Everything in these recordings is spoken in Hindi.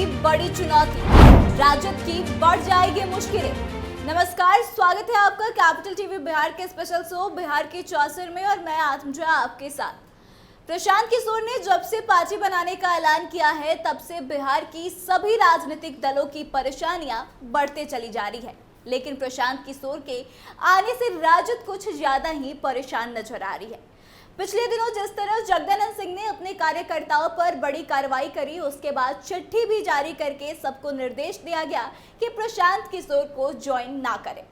की बड़ी चुनौती, राजद की बढ़ जाएगी मुश्किलें। नमस्कार, स्वागत है आपका कैपिटल टीवी बिहार के स्पेशल शो बिहार के चौसर में और मैं आत्मजा आपके साथ। प्रशांत किशोर ने जब से पार्टी बनाने का ऐलान किया है तब से बिहार की सभी राजनीतिक दलों की परेशानियां बढ़ते चली जा रही है, लेकिन प्रशांत किशोर के आने से राजद कुछ ज्यादा ही परेशान नजर आ रही है। पिछले दिनों जिस तरह जगदानंद सिंह ने अपने कार्यकर्ताओं पर बड़ी कार्रवाई करी, उसके बाद चिट्ठी भी जारी करके सबको निर्देश दिया गया कि प्रशांत किशोर को ज्वाइन ना करें।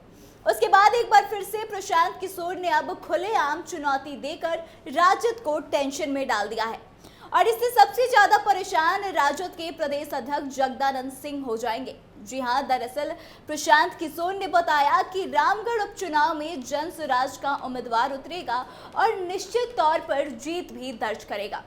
उसके बाद एक बार फिर से प्रशांत किशोर ने अब खुलेआम चुनौती देकर राजद को टेंशन में डाल दिया है और इससे सबसे ज्यादा परेशान राजद के प्रदेश अध्यक्ष जगदानंद सिंह हो जाएंगे। जी हां, दरअसल प्रशांत किशोर ने बताया कि रामगढ़ उपचुनाव में जन स्वराज का उम्मीदवार उतरेगा और निश्चित तौर पर जीत भी दर्ज करेगा।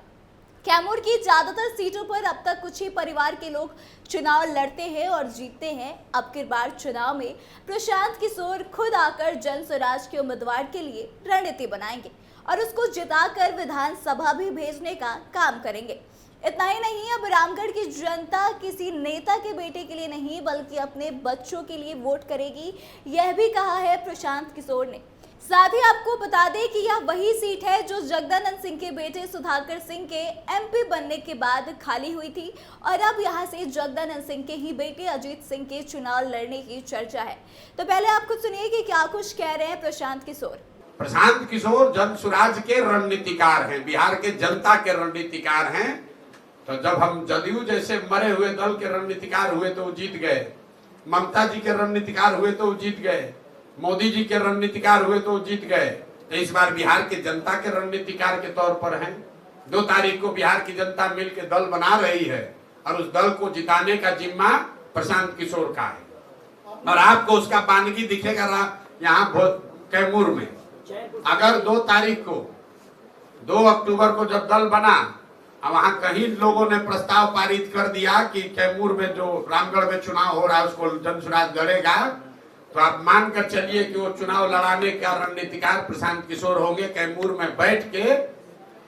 कैमूर की ज्यादातर सीटों पर अब तक कुछ ही परिवार के लोग चुनाव लड़ते हैं और जीतते हैं। अब की बार चुनाव में प्रशांत किशोर खुद आकर जन स्वराज के उम्मीदवार के लिए रणनीति बनाएंगे और उसको जिताकर विधानसभा भी भेजने का काम करेंगे। इतना ही नहीं, अब रामगढ़ की जनता किसी नेता के बेटे के लिए नहीं बल्कि अपने बच्चों के लिए वोट करेगी, यह भी कहा है प्रशांत किशोर ने। साथ ही आपको बता दें कि यह वही सीट है जो जगदानंद सिंह के बेटे सुधाकर सिंह के एमपी बनने के बाद खाली हुई थी और अब यहां से जगदानंद सिंह के ही बेटे अजीत सिंह के चुनाव लड़ने की चर्चा है। तो पहले आप खुद सुनिए कि क्या कुछ कह रहे हैं प्रशांत किशोर। प्रशांत किशोर जन स्वराज के रणनीतिकार हैं, बिहार के जनता के रणनीतिकार हैं। तो जब हम जदयू जैसे मरे हुए दल के रणनीतिकार हुए तो वो जीत गए, ममता जी के रणनीतिकार हुए तो वो जीत गए, मोदी जी के रणनीतिकार हुए तो जीत गए। तो इस बार बिहार के जनता के रणनीतिकार के तौर पर हैं। 2 तारीख को बिहार की जनता मिलकर दल बना रही है और उस दल को जिताने का जिम्मा प्रशांत किशोर का है और आपको उसका बानगी दिखेगा यहाँ कैमूर में। अगर 2 तारीख को 2 अक्टूबर को जब दल बना, वहां कहीं लोगों ने प्रस्ताव पारित कर दिया कि कैमूर में जो रामगढ़ में चुनाव हो रहा है उसको जन स्वराज लड़ेगा, तो आप मानकर चलिए कि वो चुनाव लड़ाने का रणनीतिकार प्रशांत किशोर होंगे। कैमूर में बैठ के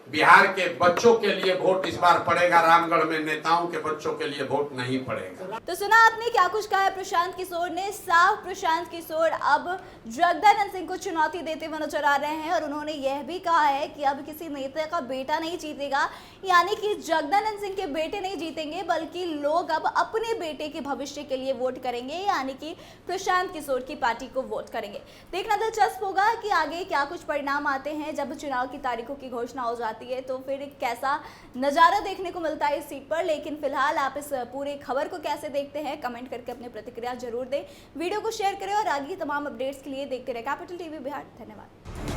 बिहार के बच्चों के लिए वोट इस बार पड़ेगा, रामगढ़ में नेताओं के बच्चों के लिए वोट नहीं पड़ेगा। तो सुना आपने क्या कुछ कहा है प्रशांत किशोर ने। साफ प्रशांत किशोर अब जगदानंद सिंह को चुनौती देते हुए नजर आ रहे हैं और उन्होंने यह भी कहा है कि अब किसी नेता का बेटा नहीं जीतेगा, यानी कि जगदानंद सिंह के बेटे नहीं जीतेंगे बल्कि लोग अब अपने बेटे के भविष्य के लिए वोट करेंगे, यानी कि प्रशांत किशोर की पार्टी को वोट करेंगे। देखना दिलचस्प होगा कि आगे क्या कुछ परिणाम आते हैं जब चुनाव की तारीखों की घोषणा हो जाती है, तो फिर कैसा नजारा देखने को मिलता है इस सीट पर। लेकिन फिलहाल आप इस पूरे खबर को कैसे देखते हैं, कमेंट करके अपनी प्रतिक्रिया जरूर दें। वीडियो को शेयर करें और आगे तमाम अपडेट्स के लिए देखते रहे कैपिटल टीवी बिहार। धन्यवाद।